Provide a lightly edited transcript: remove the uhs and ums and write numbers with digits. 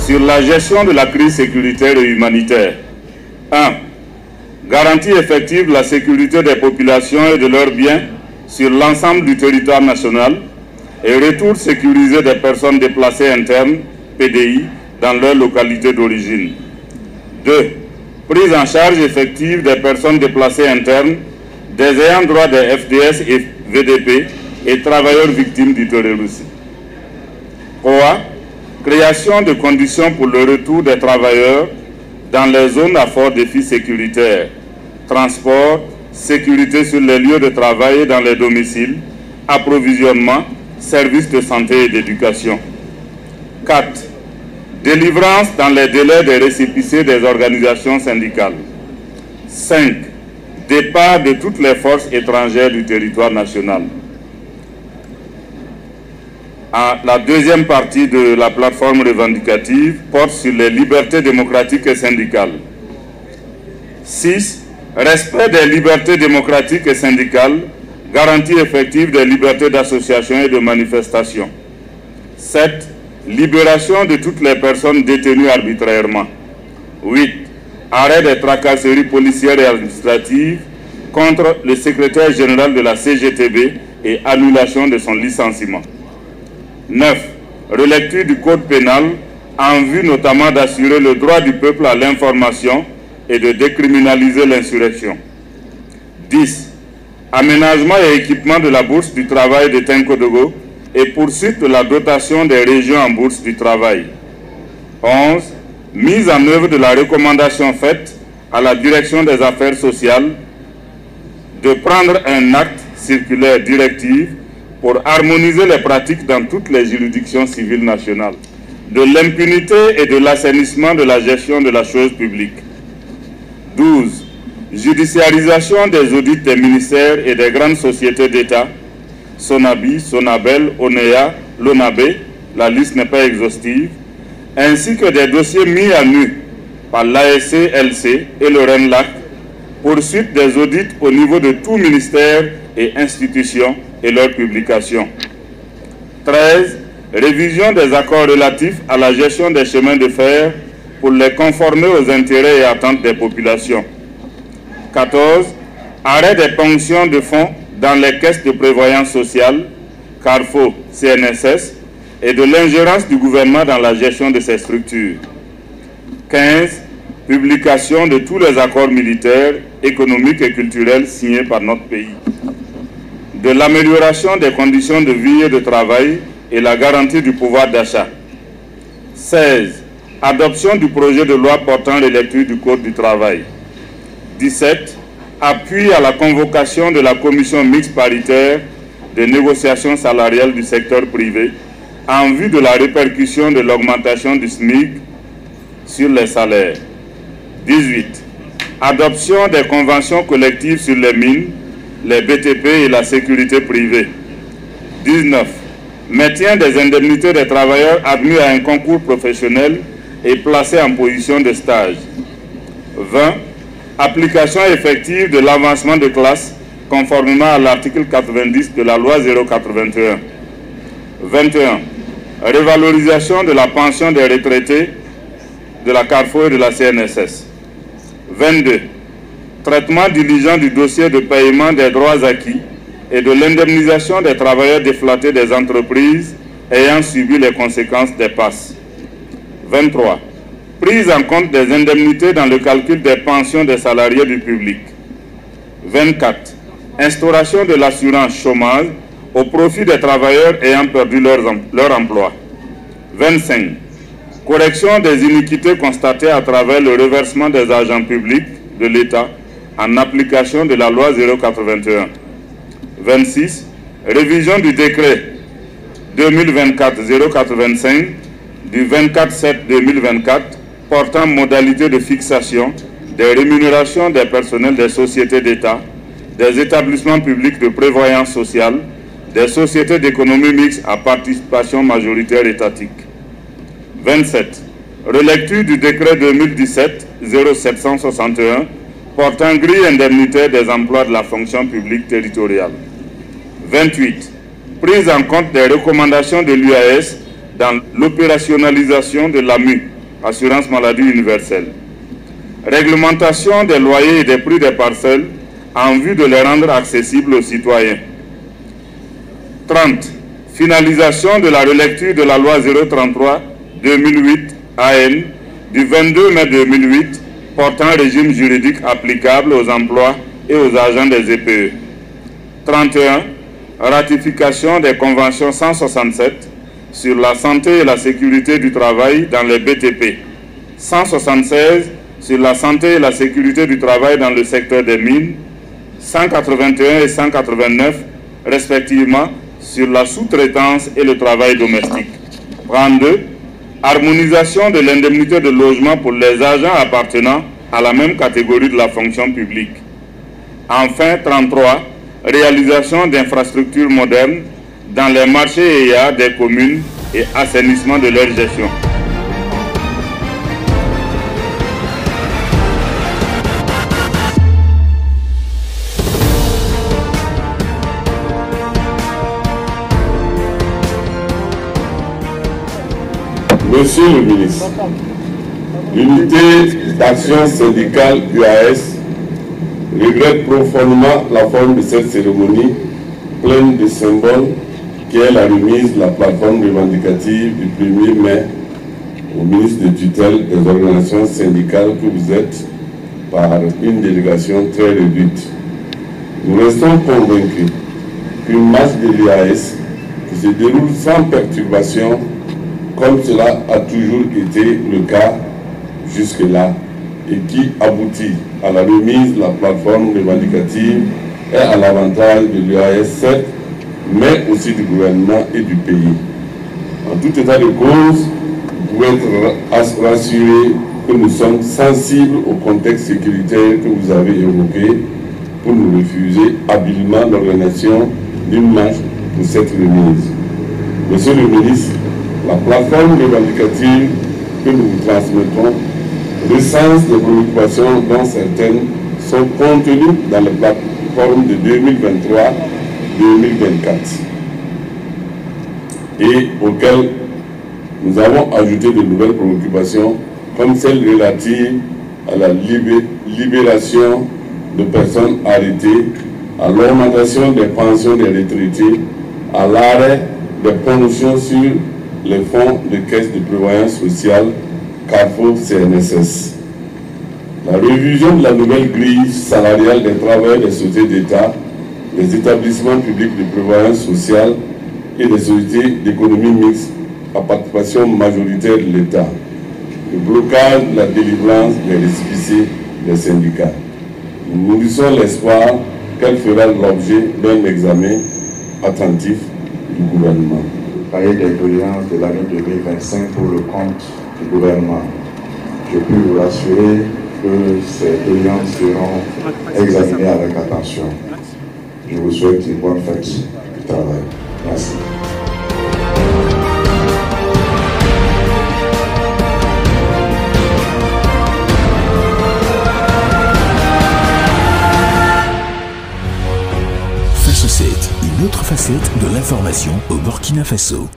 sur la gestion de la crise sécuritaire et humanitaire. 1. Garantie effective de la sécurité des populations et de leurs biens sur l'ensemble du territoire national et retour sécurisé des personnes déplacées internes, PDI, dans leur localité d'origine. 2. Prise en charge effective des personnes déplacées internes, des ayants droit des FDS et VDP et travailleurs victimes du terrorisme. 3. Création de conditions pour le retour des travailleurs dans les zones à fort défi sécuritaire, transport, sécurité sur les lieux de travail et dans les domiciles, approvisionnement, services de santé et d'éducation. 4. Délivrance dans les délais des récépissés des organisations syndicales. 5. Départ de toutes les forces étrangères du territoire national. La deuxième partie de la plateforme revendicative porte sur les libertés démocratiques et syndicales. 6. Respect des libertés démocratiques et syndicales, garantie effective des libertés d'association et de manifestation. 7. Libération de toutes les personnes détenues arbitrairement. 8. Arrêt des tracasseries policières et administratives contre le secrétaire général de la CGTB et annulation de son licenciement. 9. Relecture du code pénal en vue notamment d'assurer le droit du peuple à l'information et de décriminaliser l'insurrection. 10. Aménagement et équipement de la bourse du travail de Tinkodogo et poursuite de la dotation des régions en bourse du travail. 11. Mise en œuvre de la recommandation faite à la direction des affaires sociales de prendre un acte circulaire directive pour harmoniser les pratiques dans toutes les juridictions civiles nationales, de l'impunité et de l'assainissement de la gestion de la chose publique. 12. Judiciarisation des audits des ministères et des grandes sociétés d'État, Sonabi, Sonabel, Onea, Lonabé, la liste n'est pas exhaustive, ainsi que des dossiers mis à nu par l'ASC-LC et le RENLAC, poursuite des audits au niveau de tout ministère et institutions et leurs publications. 13. Révision des accords relatifs à la gestion des chemins de fer pour les conformer aux intérêts et attentes des populations. 14. Arrêt des ponctions de fonds dans les caisses de prévoyance sociale, Carrefour, CNSS, et de l'ingérence du gouvernement dans la gestion de ces structures. 15. Publication de tous les accords militaires, économiques et culturels signés par notre pays. De l'amélioration des conditions de vie et de travail et la garantie du pouvoir d'achat. 16. Adoption du projet de loi portant relecture du Code du travail. 17. Appui à la convocation de la commission mixte paritaire de négociations salariales du secteur privé en vue de la répercussion de l'augmentation du SMIC sur les salaires. 18. Adoption des conventions collectives sur les mines, les BTP et la sécurité privée. 19. Maintien des indemnités des travailleurs admis à un concours professionnel et placés en position de stage. 20. Application effective de l'avancement de classe conformément à l'article 90 de la loi 081. 21. Révalorisation de la pension des retraités de la Carrefour et de la CNSS. 22. Traitement diligent du dossier de paiement des droits acquis et de l'indemnisation des travailleurs déflatés des entreprises ayant subi les conséquences des passes. 23. Prise en compte des indemnités dans le calcul des pensions des salariés du public. 24. Instauration de l'assurance chômage au profit des travailleurs ayant perdu leur emploi. 25. Correction des iniquités constatées à travers le reversement des agents publics de l'État en application de la loi 081. 26. Révision du décret 2024-085 du 24/7/2024 portant modalité de fixation des rémunérations des personnels des sociétés d'État, des établissements publics de prévoyance sociale, des sociétés d'économie mixte à participation majoritaire étatique. 27. Relecture du décret 2017-0761 portant grille indemnitaire des emplois de la fonction publique territoriale. 28. Prise en compte des recommandations de l'UAS dans l'opérationnalisation de l'AMU assurance maladie universelle. Réglementation des loyers et des prix des parcelles en vue de les rendre accessibles aux citoyens. 30. Finalisation de la relecture de la loi 033/2008 AN du 22 mai 2008 portant régime juridique applicable aux emplois et aux agents des EPE. 31. Ratification des conventions 167 sur la santé et la sécurité du travail dans les BTP, 176 sur la santé et la sécurité du travail dans le secteur des mines, 181 et 189 respectivement sur la sous-traitance et le travail domestique. 32. Harmonisation de l'indemnité de logement pour les agents appartenant à la même catégorie de la fonction publique. Enfin, 33. Réalisation d'infrastructures modernes dans les marchés et EA des communes et assainissement de leur gestion. Monsieur le ministre, l'unité d'action syndicale UAS regrette profondément la forme de cette cérémonie pleine de symboles qui est la remise de la plateforme revendicative du 1er mai au ministre de tutelle des organisations syndicales que vous êtes par une délégation très réduite. Nous restons convaincus qu'une marche de l'UAS qui se déroule sans perturbation comme cela a toujours été le cas jusque-là et qui aboutit à la remise de la plateforme revendicative et à l'avantage de l'UAS, certes, mais aussi du gouvernement et du pays. En tout état de cause, vous pouvez être rassurés que nous sommes sensibles au contexte sécuritaire que vous avez évoqué pour nous refuser habilement l'organisation d'une marche pour cette remise. Monsieur le ministre, la plateforme revendicative que nous vous transmettons recense des préoccupations dont certaines sont contenues dans la plateforme de 2023-2024 et auxquelles nous avons ajouté de nouvelles préoccupations comme celle relative à la libération de personnes arrêtées, à l'augmentation des pensions des retraités, à l'arrêt des promotions sur les fonds de caisse de prévoyance sociale Carrefour CNSS. La révision de la nouvelle grille salariale des travailleurs des sociétés d'État, des établissements publics de prévoyance sociale et des sociétés d'économie mixte à participation majoritaire de l'État. Le blocage de la délivrance des récépissés des syndicats. Nous nourrissons l'espoir qu'elle fera l'objet d'un examen attentif du gouvernement. Cahier des doléances de l'année 2025 pour le compte du gouvernement. Je peux vous rassurer que ces doléances seront examinées avec attention. Je vous souhaite une bonne fête du travail. Merci. Face 7, une autre facette de l'information au Burkina Faso.